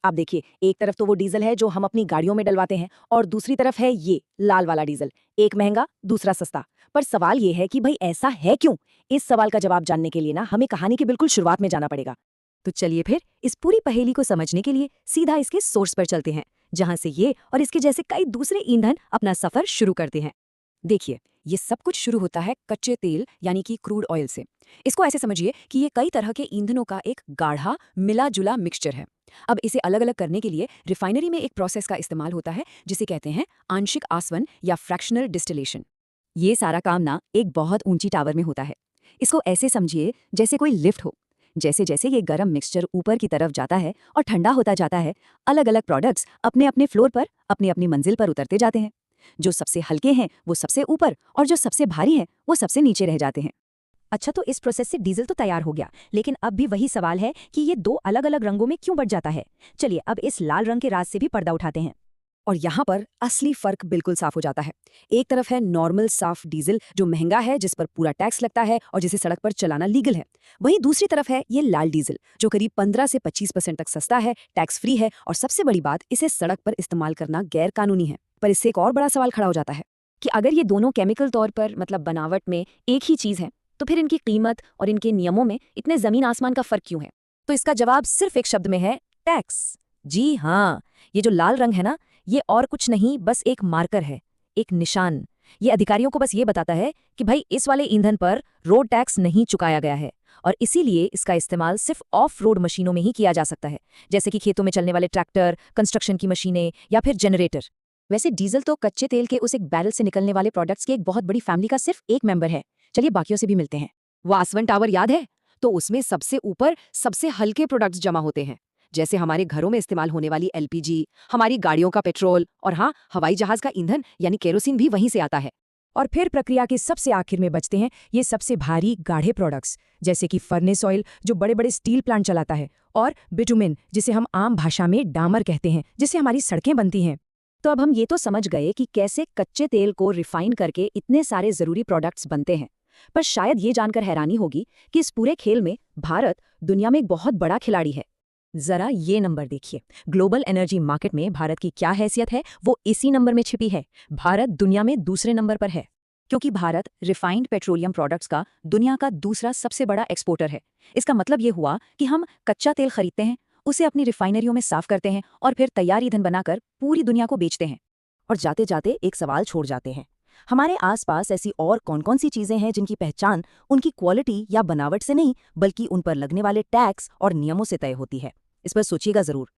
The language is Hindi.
आप देखिए, एक तरफ तो वो डीजल है जो हम अपनी गाड़ियों में डलवाते हैं और दूसरी तरफ है ये लाल वाला डीजल। एक महंगा, दूसरा सस्ता। पर सवाल ये है कि भाई ऐसा है क्यों? इस सवाल का जवाब जानने के लिए ना हमें कहानी की बिल्कुल शुरुआत में जाना पड़ेगा। तो चलिए फिर इस पूरी पहेली को समझने के लिए सीधा इसके सोर्स पर चलते हैं, जहां से ये और इसके जैसे कई दूसरे ईंधन अपना सफर शुरू करते हैं। देखिए, ये सब कुछ शुरू होता है कच्चे तेल यानी कि क्रूड ऑयल से। इसको ऐसे समझिए कि ये कई तरह के ईंधनों का एक गाढ़ा मिला जुला मिक्सचर है। अब इसे अलग अलग करने के लिए रिफाइनरी में एक प्रोसेस का इस्तेमाल होता है जिसे कहते हैं आंशिक आसवन या फ्रैक्शनल डिस्टिलेशन। ये सारा काम ना एक बहुत ऊंची टावर में होता है। इसको ऐसे समझिए जैसे कोई लिफ्ट हो। जैसे जैसे ये गर्म मिक्सचर ऊपर की तरफ जाता है और ठंडा होता जाता है, अलग अलग प्रोडक्ट्स अपने अपने फ्लोर पर अपनी अपनी मंजिल पर उतरते जाते हैं। जो सबसे हल्के हैं वो सबसे ऊपर और जो सबसे भारी हैं वो सबसे नीचे रह जाते हैं। अच्छा, तो इस प्रोसेस से डीजल तो तैयार हो गया, लेकिन अब भी वही सवाल है कि ये दो अलग अलग रंगों में क्यों बट जाता है। चलिए अब इस लाल रंग के राज से भी पर्दा उठाते हैं। और यहाँ पर असली फर्क बिल्कुल साफ हो जाता है। एक तरफ है नॉर्मल साफ डीजल जो महंगा है, जिस पर पूरा टैक्स लगता है और जिसे सड़क पर चलाना लीगल है। वहीं दूसरी तरफ है ये लाल डीजल जो करीब 15 से 25% तक सस्ता है, टैक्स फ्री है और सबसे बड़ी बात, इसे सड़क पर इस्तेमाल करना गैर कानूनी है। पर इससे एक और बड़ा सवाल खड़ा हो जाता है कि अगर ये दोनों केमिकल तौर पर मतलब बनावट में एक ही चीज है, तो फिर इनकी कीमत और इनके नियमों में इतने जमीन आसमान का फर्क क्यों है? तो इसका जवाब सिर्फ एक शब्द में है, टैक्स। जी हाँ, ये जो लाल रंग है ना, ये और कुछ नहीं बस एक मार्कर है, एक निशान। ये अधिकारियों को बस ये बताता है कि भाई इस वाले ईंधन पर रोड टैक्स नहीं चुकाया गया है और इसीलिए इसका इस्तेमाल सिर्फ ऑफ रोड मशीनों में ही किया जा सकता है, जैसे कि खेतों में चलने वाले ट्रैक्टर, कंस्ट्रक्शन की मशीनें या फिर जनरेटर। वैसे डीजल तो कच्चे तेल के उस एक बैरल से निकलने वाले प्रोडक्ट्स की एक बहुत बड़ी फैमिली का सिर्फ एक मेंबर है। चलिए बाकियों से भी मिलते हैं। वासवन टावर याद है? तो उसमें सबसे ऊपर सबसे हल्के प्रोडक्ट्स जमा होते हैं, जैसे हमारे घरों में इस्तेमाल होने वाली एलपीजी, हमारी गाड़ियों का पेट्रोल और हाँ, हवाई जहाज का ईंधन यानी केरोसिन भी वहीं से आता है। और फिर प्रक्रिया के सबसे आखिर में बचते हैं ये सबसे भारी गाढ़े प्रोडक्ट्स, जैसे कि फर्नेस ऑयल जो बड़े बड़े स्टील प्लांट चलाता है, और बिटुमिन जिसे हम आम भाषा में डामर कहते हैं, जिससे हमारी सड़कें बनती हैं। तो अब हम ये तो समझ गए कि कैसे कच्चे तेल को रिफाइन करके इतने सारे जरूरी प्रोडक्ट्स बनते हैं। पर शायद ये जानकर हैरानी होगी कि इस पूरे खेल में भारत दुनिया में एक बहुत बड़ा खिलाड़ी है। जरा ये नंबर देखिए, ग्लोबल एनर्जी मार्केट में भारत की क्या हैसियत है वो इसी नंबर में छिपी है। भारत दुनिया में दूसरे नंबर पर है, क्योंकि भारत रिफाइंड पेट्रोलियम प्रोडक्ट्स का दुनिया का दूसरा सबसे बड़ा एक्सपोर्टर है। इसका मतलब ये हुआ कि हम कच्चा तेल खरीदते हैं, उसे अपनी रिफाइनरियों में साफ करते हैं और फिर तैयार ईंधन बनाकर पूरी दुनिया को बेचते हैं। और जाते जाते एक सवाल छोड़ जाते हैं, हमारे आसपास ऐसी और कौन कौन सी चीजें हैं जिनकी पहचान उनकी क्वालिटी या बनावट से नहीं बल्कि उन पर लगने वाले टैक्स और नियमों से तय होती है? इस पर सोचिएगा जरूर।